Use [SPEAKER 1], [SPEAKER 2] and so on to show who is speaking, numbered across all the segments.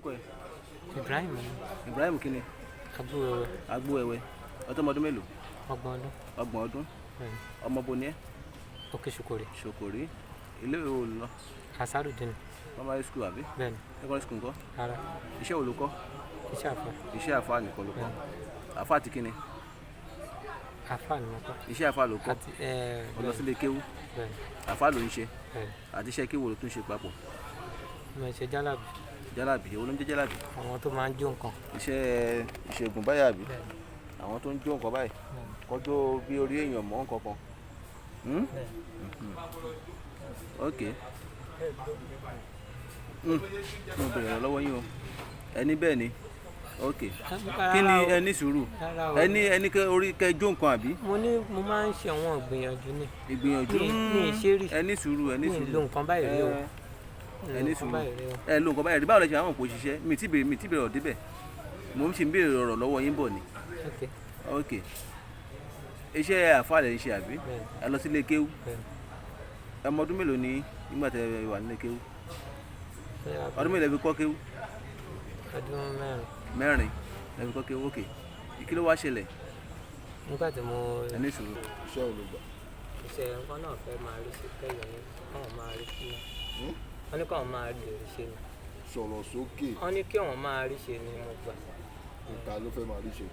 [SPEAKER 1] lorúkọ ẹ?
[SPEAKER 2] Ibrahim.
[SPEAKER 1] Ibrahim kí ni?
[SPEAKER 2] Agbóẹwẹ.
[SPEAKER 1] Agbóẹwẹ. Ọmọdún mélòó?
[SPEAKER 2] 30 ọdún.
[SPEAKER 1] 30 ọdún. Ọmọ bo ni ẹ?
[SPEAKER 2] Òkè Ṣòkòrè.
[SPEAKER 1] Ṣòkòrè. Ilé ìwé wo lọ?
[SPEAKER 2] Asarudin.
[SPEAKER 1] Primary school àbí?
[SPEAKER 2] Bẹ́ẹ̀ni.
[SPEAKER 1] Secondary school ńkọ́?
[SPEAKER 2] Rárá.
[SPEAKER 1] Iṣẹ́ wo ló kọ́?
[SPEAKER 2] Iṣẹ́ àfà.
[SPEAKER 1] Iṣẹ́ àfà nìkan ló kọ́? Àfà àti kíni?
[SPEAKER 2] Àfà ni mo kọ́.
[SPEAKER 1] Iṣẹ́ àfà ló kọ́? Ó lọ sílé kéwú?
[SPEAKER 2] Bẹ́ẹ̀ni.
[SPEAKER 1] Àfà ló ń ṣe?
[SPEAKER 2] Bẹ́ẹ̀ni.
[SPEAKER 1] Àti iṣẹ́ kéwú ló tún ṣe papọ̀?
[SPEAKER 2] Mo ṣe jálàbì.
[SPEAKER 1] Jálàbì, èwo ló ń jẹ́ jálàbì?
[SPEAKER 2] Àwọn tó máa ń jó nǹkan.
[SPEAKER 1] Iṣẹ́ ìṣègùn báyà àbí?
[SPEAKER 2] Bẹ́ẹ̀ni.
[SPEAKER 1] Àwọn tó ń jó nǹkan báyìí? Kọjọ́ bí orí èèyàn mọ́ nǹkan kan. Ok. Mo bẹ̀rẹ̀ lọ́wọ́ yín o. Ẹni bẹ́ẹ̀ ni. Ok. Kí ni ẹni sùúrù? Ẹni orí kẹjọ nǹkan àbí?
[SPEAKER 2] Mo máa ń ṣe àwọn ìgbìyànjú ni.
[SPEAKER 1] Ìgbìyànjú.
[SPEAKER 2] Mi ì ṣe rí.
[SPEAKER 1] Ẹni sùúrù.
[SPEAKER 2] Mi ì lo nǹkan báyìí rí o.
[SPEAKER 1] Ẹni sùúrù. Ẹ lo nǹkan báyìí rí. Báwo lẹ ṣe àwọn òpó ṣiṣẹ́? Mi ti bèrè ọ̀rọ̀ débẹ̀. Mo ń ṣe ń béèrè ọ̀rọ̀ lọ́wọ́ yín bọ̀ ni. Ok. Iṣẹ́ àfáà lẹ ń ṣe àbí? Ẹ lọ sílé kéwú? Ọmọ ọdún mélòó ni nígbà tẹ wà nílé kéwú? Ọdún mélòó lẹ fi kọ́ kéwú?
[SPEAKER 2] Ọdún 4.
[SPEAKER 1] 4 lẹ fi kọ́ kéwú. Ok. Kí ló wá ṣẹlẹ̀?
[SPEAKER 2] Nígbà tí mo.
[SPEAKER 1] Ẹni sùúrù. Iṣẹ́ wo ló gbà?
[SPEAKER 2] Iṣẹ́ nǹkan náà fẹ́ máa rí sí kẹ́yọ̀ ní káwọn máa rí sí. Wọ́n ní káwọn máa rí ṣe ni.
[SPEAKER 3] Sọ̀rọ̀ sókè.
[SPEAKER 2] Wọ́n ní kí wọ́n máa rí ṣe ni mo gbà.
[SPEAKER 3] Nǹkan ló fẹ́ máa rí ṣe.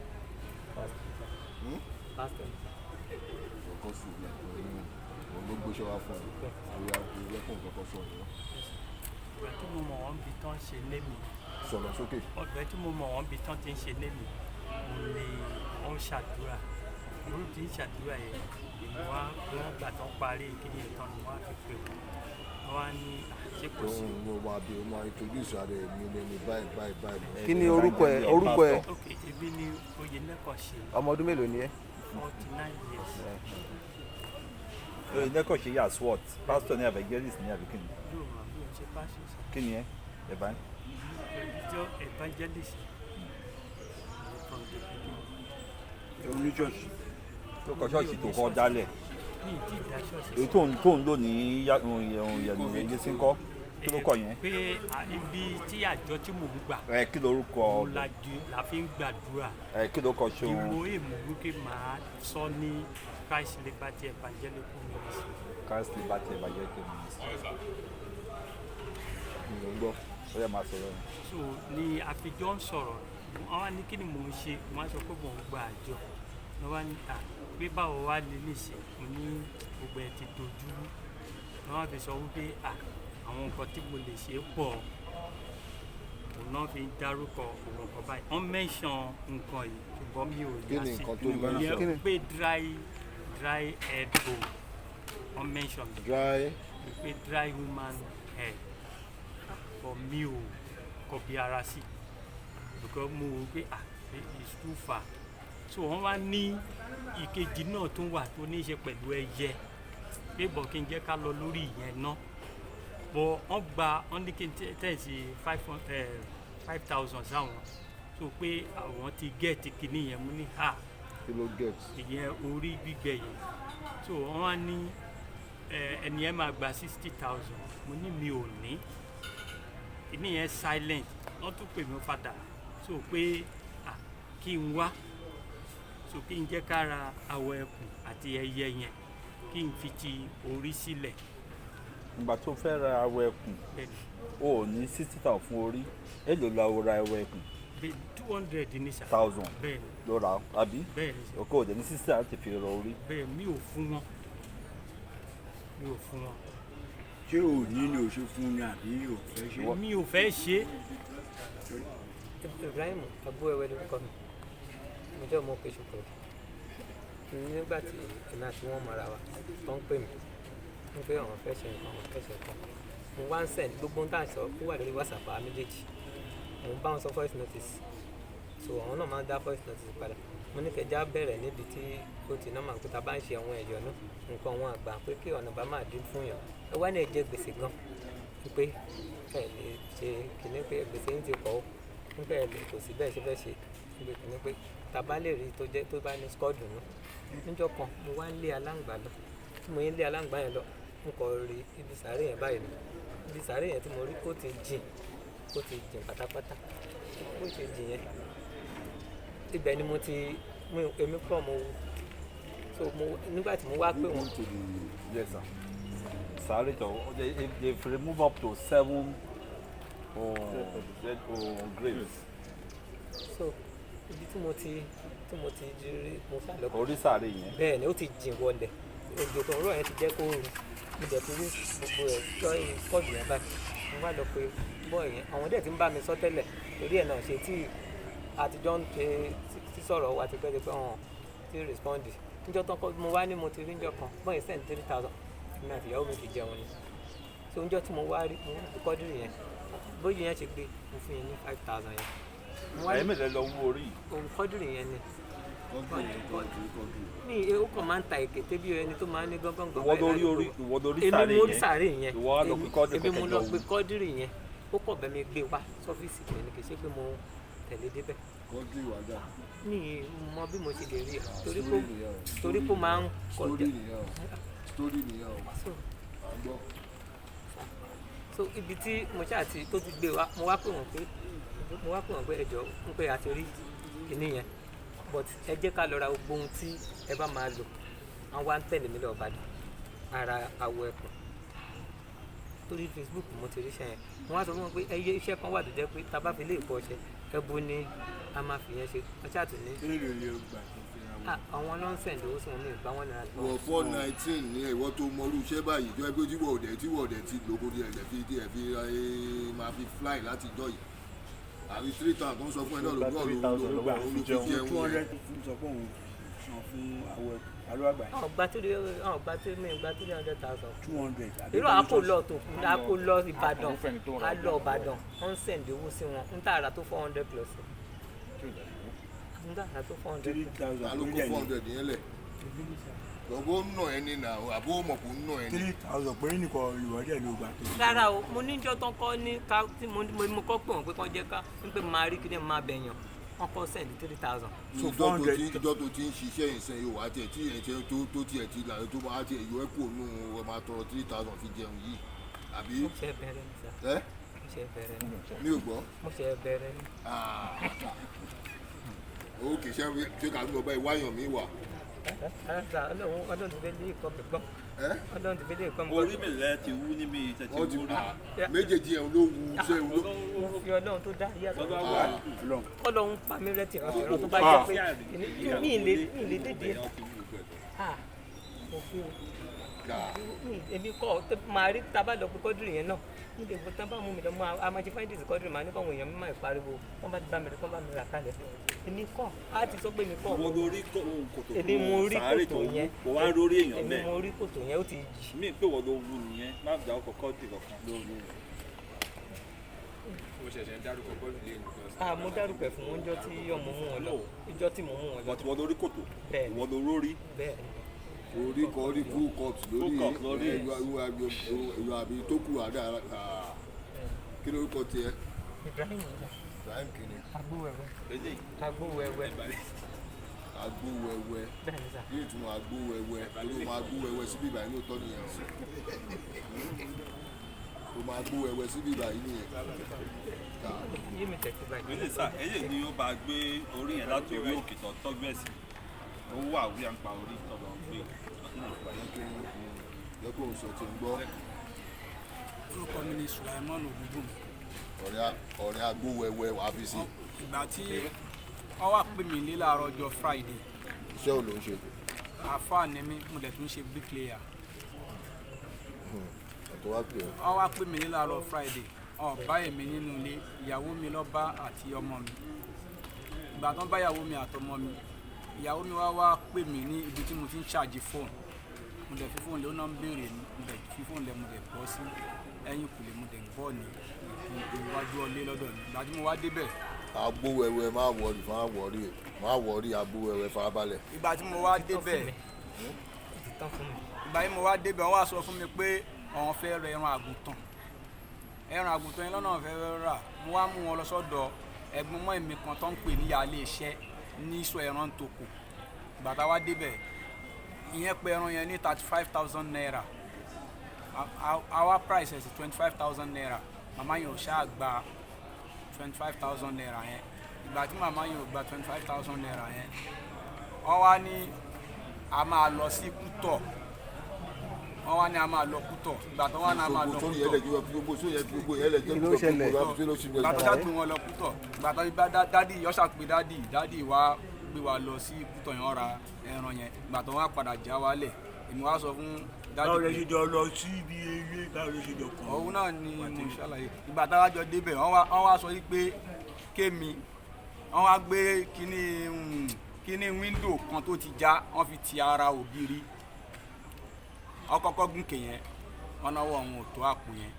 [SPEAKER 2] Pásítọ̀.
[SPEAKER 3] Ọkọ sùn ní òun ló gbéṣẹ́ wá fún ẹ. Àwọn àgbẹ̀ lẹ́kùn kọ́kọ́ sọ ìwọ.
[SPEAKER 4] Ọ̀gbẹ́ tí mo mọ̀ wọ́n bí tán ṣe lémi.
[SPEAKER 3] Sọ̀rọ̀ sókè.
[SPEAKER 4] Ọ̀gbẹ́ tí mo mọ̀ wọ́n bí tán ti ń ṣe lémi ni wọ́n ń ṣàdúrà. Irú tí ń ṣàdúrà yẹn èmi wá wọ́n gbà tán parí kíni ìtàn ni wọ́n á fi pè wọ́n. Wọ́n wá ní ṣé kò sí.
[SPEAKER 3] Mo máa introduce ara ẹ̀ mi lẹ́ni báyìí.
[SPEAKER 1] Kí ni orúkọ ẹ?
[SPEAKER 4] Ok, ebi ni oyè lẹ́kọ̀ọ́ ṣe.
[SPEAKER 1] Ọmọ ọdún mélòó ni ẹ?
[SPEAKER 4] 49 years.
[SPEAKER 5] Oyè lẹ́kọ̀ọ́ ṣe yà SWOT. Pastor ní evangelist ní àbíkí ni.
[SPEAKER 4] Yóò máa bí o ṣe pàṣẹ sọ.
[SPEAKER 5] Kí ni ẹ? Ẹ̀bá?
[SPEAKER 4] Ìjọ evangelist.
[SPEAKER 3] Oníṣọ́ọ̀ṣì.
[SPEAKER 5] Tó kọ ṣọ́ọ̀ṣì tó kọ́ dálẹ̀.
[SPEAKER 4] Ní ìdí ìdá ṣọ́ọ̀ṣì.
[SPEAKER 5] Èyí tó ń lò ní yẹnu ẹ̀yẹ sí ń kọ́. Kí ló kọ yẹn?
[SPEAKER 4] Pé ibi tí àjọ tí mò ń gbà.
[SPEAKER 5] Kí lorúkọ?
[SPEAKER 4] La fi ń gbàdúrà.
[SPEAKER 5] Kí ló kọ ṣe wọn?
[SPEAKER 4] Ìwò èèmù wípé màá sọ ní Christ Liberty Evangelical Ministry.
[SPEAKER 5] Christ Liberty Evangelical Ministry. Mo ń gbọ́, ó yẹ máa sọ̀rọ̀ ni.
[SPEAKER 4] So ni àfijọ́ ń sọ̀rọ̀, wọ́n wá ní kí ni mò ń ṣe, wọ́n á sọ pé mò ń gba àjọ. Wọ́n wá ní pé báwo wá lè lè ṣe, mo ní gbogbo ẹ̀ ti dojú. Wọ́n wá fi sọ wípé àwọn nǹkan tí mo lè ṣe pọ̀. Òun náà fi dárúkọ òun nǹkan báyìí. Wọ́n mention nǹkan yìí ṣùgbọ́n mi ò yá sí. Ìyẹn pé dry head bone. Wọ́n mention mi. Pé dry woman head. For mi ò kọbi ara sí. Because mo wò pé it's too far. So wọ́n wá ní ìkejì náà tún wà tó ní í ṣe pẹ̀lú ẹyẹ. Pé bọ̀ kí n jẹ́ ká lọ lórí ìyẹn náà. But wọ́n ní kí n tẹ̀sí 5,000 sáwọn. So pé àwọn ti gẹ̀ẹ́tì kìíní yẹn mú ní
[SPEAKER 3] Kí ló gẹ̀ẹ́tì?
[SPEAKER 4] Ìyẹn orí gbígbẹ yẹn. So wọ́n wá ní ẹni yẹn máa gba 60,000. Mo ní mi ò ní. Ìní yẹn silent. Wọ́n tún pè mí padà. So pé kí n wá. So kí n jẹ́ ká ra awọ ẹkùn àti ẹyẹ yẹn. Kí n fi ti orí sílẹ̀.
[SPEAKER 5] Ìgbà tó fẹ́ ra awọ ẹkùn, o ò ní 60,000 fún orí. Èló la o ra awọ ẹkùn?
[SPEAKER 4] 200 ní sà.
[SPEAKER 5] 1,000
[SPEAKER 4] Bẹ́ẹ̀ni.
[SPEAKER 5] Ló ra àbí?
[SPEAKER 4] Bẹ́ẹ̀ni sà.
[SPEAKER 5] Ọkọ òde ní 60 láti fi rọ orí.
[SPEAKER 4] Bẹ́ẹ̀ mi ò fún wọn.
[SPEAKER 6] Ṣé o ní ni o ṣe fún ni àbí o fẹ́ ṣe?
[SPEAKER 4] Mi ò fẹ́ ṣe.
[SPEAKER 2] Ibrahim Agbóẹwẹ lórúkọ mi. Mo jẹ́ ọmọ Òkè Ṣòkòrè. Nígbà tí èmi àti wọn mọ̀ra wa tó ń pè mí ń pé àwọn fẹ́ ṣe nǹkan àwọn fẹ́ ṣe nǹkan. Mo wá ń send gbogbo ohun tá à ń sọ ó wà lórí WhatsApp àwọn méjèèjì. Mo ń bá wọn sọ voice notice. So àwọn náà máa ń dá voice notice padà. Mo ní kẹjá bẹ̀rẹ̀ níbi tí ó ti náà máa ń pè tá a bá ń ṣe àwọn ẹ̀yọ́ náà nǹkan wọn àgbà pé kí ọ̀nà bá máa dín fún yàn. Ẹ wá ní ẹ̀jẹ̀ gbèsè gan pé ẹ lè ṣe kìíní pé gbèsè ń ti pọ̀ ó nígbà ẹ lè kò sí bẹ́ẹ̀ ṣe fẹ́ ṣe níbi kìíní pé tàbá lè rí tó jẹ́ tó bá ní skọ́ọ̀dù nù. Níjọ́ kan mo wá ń lé aláǹgbá lọ tí mo yín lé aláǹgbá yẹn lọ n kò rí ibi sàárè yẹn báyìí lọ ibi sàárè yẹn tí mo rí kó ti jìn ó ti jìn pátápátá bó ṣe jìn yẹn ibẹ̀ ni èmi pọ̀ mo wú so nígbà tí mo wá pé wọ́n.
[SPEAKER 5] Yes, sir. Sorry, they've removed up to 7 graves.
[SPEAKER 2] So ibi tí mo ti rí mo sá lọ.
[SPEAKER 5] Orí sáré yẹn.
[SPEAKER 2] Bẹ́ẹ̀ ni ó ti jìn wọlẹ̀ òjò tó ń rọ̀ yẹn ti jẹ́ kó rù mo dẹ̀ ti rí gbogbo ẹ̀ lọ́yìn kọ́ọ̀dù yẹn báyìí mo wá lọ pé bọ́ọ̀ yẹn àwọn dẹ̀ ti ń bá mi sọ tẹ́lẹ̀ torí ẹ̀ náà ṣe tí àtijọ́ ń ṣe sísọ̀rọ̀ wa ti pẹ́ ti pẹ́ hàn tí rìspọ́ndì níjọ́ tán kọ́ mo wá ní mo ti rí níjọ́ kan bọ́ọ̀ yẹn send 3,000 èmi àti ìyàwó mi ti jẹun ni so níjọ́ tí mo wá rí mo ti kọ́ọ̀dù yẹn bóyá yẹn ṣe gbé mo fún yẹn ní 5,000 yẹn.
[SPEAKER 5] Ẹ̀yin mélòó lọ wú orí?
[SPEAKER 2] Òun kọ́ọ̀dù yẹn ni ní ó kàn máa ń ta èkété bí ẹni tó máa ń ní gángan.
[SPEAKER 5] Ìwọ lórí sáré yẹn.
[SPEAKER 2] Èmi mo rí sáré yẹn.
[SPEAKER 5] Ìwọ á lọ pé kọ́ọ̀dù
[SPEAKER 2] èmi mo lọ pé kọ́ọ̀dù yẹn ó kọ̀ bẹ́ẹ̀ mi gbé wá sọ́fíìsì mi ni kì í ṣe pé mo tẹ̀lé débẹ̀.
[SPEAKER 3] kọ́ńtì wàdà.
[SPEAKER 2] Mi mọ bí mo ṣe lè rí torí kó máa ń kọjá.
[SPEAKER 3] Story nìyẹn o.
[SPEAKER 2] So ibi tí mo ṣáà ti tó ti gbé wá mo wá pè wọ́n pé ẹjọ́ ń pé a ti rí kinní yẹn but ẹ jẹ́ ká lọ ra gbogbo ohun tí ẹ bá máa lò àwọn wá ń tẹ̀lé mi lọ Ìbàdàn ara àwọ̀ ẹ̀kọ́ lórí Facebook mo ti ríṣẹ́ yẹn wọ́n á sọ fún wọn pé ẹyẹ iṣẹ́ kan wà tó jẹ́ pé tá a bá fi lè kọ́ ọṣẹ ẹbú ni a máa fi yẹn ṣe wọ́n ṣáà tún ní. Àwọn ló ń sẹ̀ǹdì owó sí wọn ní ìgbà wọn náírà.
[SPEAKER 3] wọ 419 ní ìwọ tó mọrú iṣẹ́ báyìí tó ẹgbẹ́ tíwọ̀dẹ̀ tí lóko díẹ̀ fi máa fi fly láti jọ yìí àbí 3,000 tó ń sọ fún ẹ náà lóògbé olùfi jẹun yẹn.
[SPEAKER 6] 200 sọ fún òun san fún àwọ̀ alúwàgbà yìí.
[SPEAKER 2] Àwọn gba 300,000.
[SPEAKER 6] 200.
[SPEAKER 2] irú àpò lọ tó àpò lọ Ìbàdàn á lọ Ìbàdàn wọ́n ń sẹ̀ǹdì owó sí wọn ń tààrà tó 400 plus. ń tààrà tó 400.
[SPEAKER 6] 3,000.
[SPEAKER 3] alóko 400 yẹn lẹ̀ lọ́gbọ́ ń nà ẹni nà àbó mọ̀kù ń nà ẹni.
[SPEAKER 6] 3,000 péré nìkan ìwọ́dẹ̀ ló gbà tó.
[SPEAKER 2] Rárá o mo níjọ́ tán kọ́ ní ká tí mo kọ́ pé wọ́n pé kán jẹ́ ká ń pè máa rí kí ni máa bẹ̀yàn wọ́n kọ́ sẹ́ǹdì 3,000.
[SPEAKER 3] ìjọ tó ti ń ṣiṣẹ́ ìsìn yóò wá tiẹ̀ tí ẹ̀ tó tiẹ̀ ti là tó bá tiẹ̀ yọ ẹ́ kó nù ọ máa tọrọ 3,000 fi jẹun yìí àbí.
[SPEAKER 2] mo ṣe bẹ̀rẹ̀ ní sá.
[SPEAKER 3] ẹ́
[SPEAKER 2] mo ṣe bẹ̀rẹ̀ ní.
[SPEAKER 3] mi ò gbọ́.
[SPEAKER 2] mo ṣe bẹ̀rẹ̀ ní.
[SPEAKER 3] ó kì í ṣe ká ló bá ìwáyàn mi wà.
[SPEAKER 2] Ọlọ́run ti fẹ́ lé ìkọ́ mi gbọ́. Ọlọ́run ti fẹ́ lé ìkọ́ mi gbọ́.
[SPEAKER 5] Orí mi lẹ ti wú níbi ìtẹ̀tẹ̀ wú rí.
[SPEAKER 3] Méjèèjì ẹ̀ ló wu iṣẹ́ wu.
[SPEAKER 2] Mo fi Ọlọ́run tó dá yàtọ̀.
[SPEAKER 6] Ọlọ́run
[SPEAKER 2] pa mí rẹ́tì ìran tó bá jẹ́ pé mi ì lè dédé. Mo fi èmi kọ́ máa rí tábà lọ pé kọ́dúrì yẹn náà níbi ìbò tán bá mú mi lọ mú amájí fáìndìsì kọ́dúrì máa ní kọ́ àwọn èèyàn mi máa pariwo wọ́n bá ti bá mi rí kọ́ bá mi rà kalẹ̀ èmi kọ́ á ti sọ pé mi kọ́ èmi mo rí kòtò yẹn èmi mo rí kòtò yẹn ó ti jì.
[SPEAKER 5] mi pé wọ́n ló wù nìyẹn má dà ọkọ̀ kọ́dì kankan lórí rẹ̀.
[SPEAKER 7] mo ṣẹ̀ṣẹ̀ ń dárúkọ kọ́dì lé nìkan.
[SPEAKER 2] Mo dárúkọ ẹ̀ fún oúnjẹ tí ọmọ mú wọn lọ ìjọ tí mo mú wọn lọ.
[SPEAKER 5] wọ́n lórí kòtò wọ́n ló rórí.
[SPEAKER 3] orí kọ orí full cut lórí ìlú àbí tó kù àdá kí ló kọ tiẹ̀.
[SPEAKER 2] Ibrahim
[SPEAKER 3] kìíní.
[SPEAKER 2] agbówẹwẹ.
[SPEAKER 3] agbówẹwẹ yóò tún agbówẹwẹ torí o máa gbówẹwẹ síbí ìbàyí lóòótọ́ nìyẹn o máa gbówẹwẹ síbí ìbàyí nìyẹn.
[SPEAKER 5] ilé sá ẹyẹ ni ó bá gbé orí yẹn láti orí òkè tó tọ́jú ẹ̀sìn ó wà wí à ń pa orí tọ́lọ́ gbé
[SPEAKER 3] yẹ kó o sọ tí ń gbọ́.
[SPEAKER 8] orúkọ mi ni Sulaiman Oloogun.
[SPEAKER 3] ọ̀rẹ́ agbówẹwẹ wàá fi sí.
[SPEAKER 8] ìgbà tí wọ́n wá pè mí ní láàárọ̀ ọjọ́ Friday.
[SPEAKER 3] iṣẹ́ ò ló ń ṣe.
[SPEAKER 8] àáfàá ni mí mo dẹ̀ tún ṣe bricklayer.
[SPEAKER 3] ọ̀tọ̀ wá pè ọ́.
[SPEAKER 8] wọ́n wá pè mí ní láàárọ̀ Friday bá èmi nínú ilé ìyàwó mi ló bá àti ọmọ mi. ìgbà tán bá ìyàwó mi àtọmọ mi ìyàwó mi wá pè mí ní ibi tí mo ti ń ṣàjì fóònù mo dẹ̀ fi fóònù lé ó náà ń béèrè mo dẹ̀ fi fóònù lẹ̀ mo dẹ̀ bọ́ sí ẹ̀yìn kùlé mo dẹ̀ bọ́ ní iwájú ọlé lọ́dọ̀ mi ìgbà tí mo wá débẹ̀.
[SPEAKER 3] agbówẹwẹ má wọrí agbówẹwẹ farabalẹ̀.
[SPEAKER 8] ìgbà tí mo wá débẹ̀ wọ́n wá sọ fún mi pé àwọn fẹ́ rẹ ẹran àgùntàn yẹn lọ́nà fẹ́ rà mo wá mú wọn lọ sọ́dọ̀ ẹ̀gbọ́n mọ́ èmi kan tó ń pè ní ìyáálé iṣẹ́ ní sọ ẹran tó kù bàtà wá débẹ̀ ìyẹn pé ẹran yẹn ní 35,000 naira our price is 25,000 naira màmá yẹn ò ṣáà gba 25,000 naira yẹn ìgbà tí màmá yẹn ò gba 25,000 naira yẹn wọ́n wá ní a máa lọ sí Kútọ̀ wọ́n wá ní a máa lọ Kútọ̀ ìgbà tó wá ní a máa lọ Kútọ̀ ìgbà tó ṣàgbé wọn lọ Kútọ̀ ìgbà tó bá dádì yọ́ṣà pé dádì wá gbé wa lọ sí Kútọ̀ yẹn ra ẹran yẹn ìgbà tó wá padà já wálẹ̀ èmi wá sọ fún dádì
[SPEAKER 6] báwo lè ṣe jọ lọ sí ibi eré báwo lè ṣe jọ kàn.
[SPEAKER 8] òun náà ni mo ṣàlàyé ìgbà táwa jọ débẹ̀ wọ́n wá sọ pé kémi wọ́n wá gbé kíní wíńdò kan tó ti já wọ́n fi ti ara ògiri wọ́n kọ́kọ́ gúnkè yẹn wọ́n náwó àwọn òtó àpò yẹn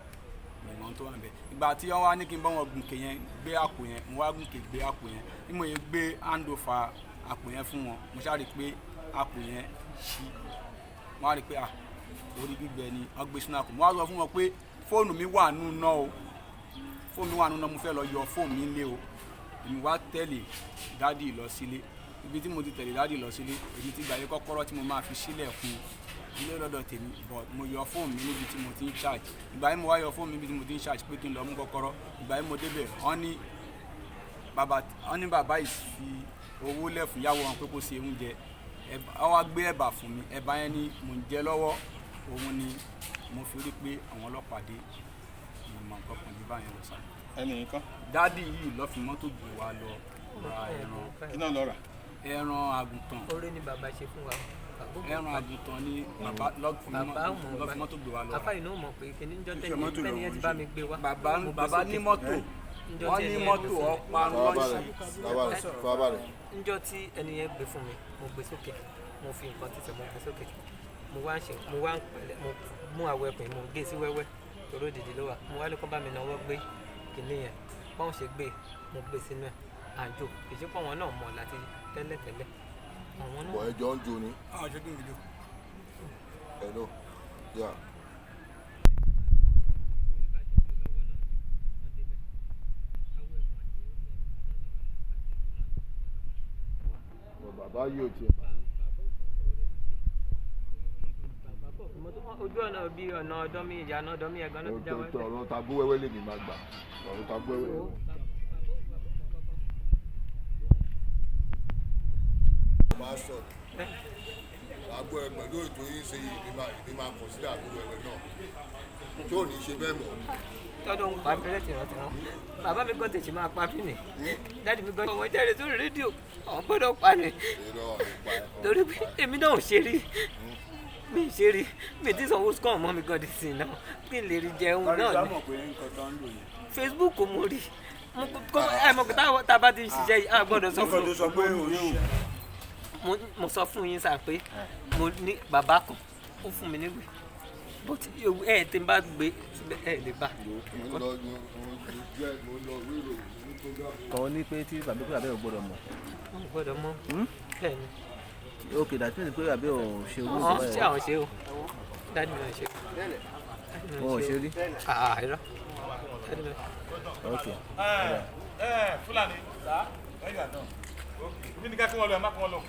[SPEAKER 8] ìmọ̀ tó wà níbẹ̀ ìgbà tí wọ́n wá ní kí n bá wọn gúnkè yẹn gbé àpò yẹn mo wá gúnkè gbé àpò yẹn bí mo yẹ gbé handover àpò yẹn fún wọn mo ṣáà rí i pé àpò yẹn ṣí wọ́n á rí i pé orí gbígbẹ ni wọ́n gbé sínú àpò mo wá sọ fún wọn pé fóònù mi wà nù náà o fóònù mi wà nù náà mo fẹ́ lọ yọ fóònù mi lé o èmi wá tẹ̀lé dádì lọ sílé ibi tí mo ti tẹ̀lé dádì lọ sílé èmi ti gbàgbé kọ́kọ́rọ́ tí mo máa fi sílẹ̀ fún ilé lọ́dọ̀ tèmi but mo yọ fóònù mi níbi tí mo ti ń charge ìgbà yẹn mo wá yọ fóònù mi níbi tí mo ti ń charge pé kí n lọ mú kọ́kọ́rọ́ ìgbà yẹn mo débẹ̀ wọ́n ní bàbá yìí fi owó lẹ̀ fún yàwó wọn pé kó ṣe oúnjẹ wọ́n wá gbé ẹ̀bà fún mi ẹ̀bà yẹn ni mò ń jẹ lọ́wọ́ òun ni mo fi rí pé àwọn ọlọ́pàá dé ìmọ̀ nǹkan kan ní báyẹn lọ sáré.
[SPEAKER 5] ẹnì nǹkan.
[SPEAKER 8] dádì yìí lọ fi mọ́tò gbé wa lọ ra ẹran.
[SPEAKER 5] kí náà lọ rà.
[SPEAKER 8] ẹran àgùntàn.
[SPEAKER 2] oore ni bàbá ṣe fún wa.
[SPEAKER 8] ẹran àgùntàn ni bàbá lọ fi mọ́tò gbé wa lọ.
[SPEAKER 2] afáyín náà mọ̀ pé kí ní jọ́ tẹ́ni yẹn ti bá mi gbé wa.
[SPEAKER 8] bàbá ní mọ́tò wọ́n ní mọ́tò ọ̀parun lọ́sì.
[SPEAKER 2] níjọ́ tí ẹni yẹn gbé fún mi mo gbé sókè mo fi nǹkan títẹ̀ mo gbé sókè mo wá ń pẹ̀lẹ́ mo mú àwọ̀ ẹ̀pìn mo gé sí wẹ́wẹ́ torí òdìdí ló wà mo wá ní kó bá mi náwó gbé kìnní yẹn báwọn ṣe gbé mo gbé sínú ẹ̀ àjò ìṣepọ̀ wọn náà mọ̀ láti tẹ́lẹ̀tẹ́lẹ̀ àwọn náà.
[SPEAKER 3] bọ̀ ẹjọ́ ń jo ni.
[SPEAKER 8] ṣé kí n gbìdó.
[SPEAKER 3] hello yeah. bàbá yóò tiẹ̀ bá
[SPEAKER 2] ojú ọ̀nà bíi ọ̀nà ọ̀dọ́ mi ìyànà ọ̀dọ́ mi ẹ̀gbọ́n náà ti já wáyé.
[SPEAKER 3] ọ̀rọ̀ tabú wẹ́wẹ́ lèmi máa gbà ọ̀rọ̀ tabú wẹ́wẹ́. máa sọ àgbo ẹ pẹ̀lú ètò yìí ṣe ìdí máa kọ̀ sí àgbo wẹ́wẹ́ náà tí ò ní ṣe bẹ́ẹ̀ mọ́.
[SPEAKER 2] tọ́dọ̀ ń pa abẹ́rẹ́ tìrantìran bàbá mi gbọ́dọ̀ tètè máa pa bí ni dáàdi mi gbọ́dọ̀ wọ́n jáde sórí rédíò àwọn gbọ́dọ̀ pa ni torí pé èmi náà ò ṣe rí mi ṣe rí mi ti sanwó sukọ̀ mọ́ mi gan di sí náà kí n lè rí jẹun náà ni Facebook mo rí ẹ mọ̀ pé tá a bá ti ń ṣiṣẹ́ yìí a gbọ́dọ̀ sọ fún mo sọ fún yín sá pé mo ní bàbá kan ó fún mi níwèé bó ti ẹ tí n bá gbé ẹ lè bá.
[SPEAKER 1] kàn ní pé tí bàbá pé àbẹ́ ò gbọ́dọ̀ mọ̀.
[SPEAKER 2] ò gbọ́dọ̀ mọ̀ bẹ́ẹ̀ ni.
[SPEAKER 1] ok dàtí ní pé àbẹ́ ò ṣe owó ìgbà yẹn.
[SPEAKER 2] ṣé àwọn ṣe o dáàdì náà ṣe.
[SPEAKER 1] wọn ò ṣe rí.
[SPEAKER 2] irọ́ dáàdì náà.
[SPEAKER 1] ok.
[SPEAKER 9] Fúlàní. Ibi ní ká kí wọ́n lọ ẹ̀ má kí wọ́n lọ.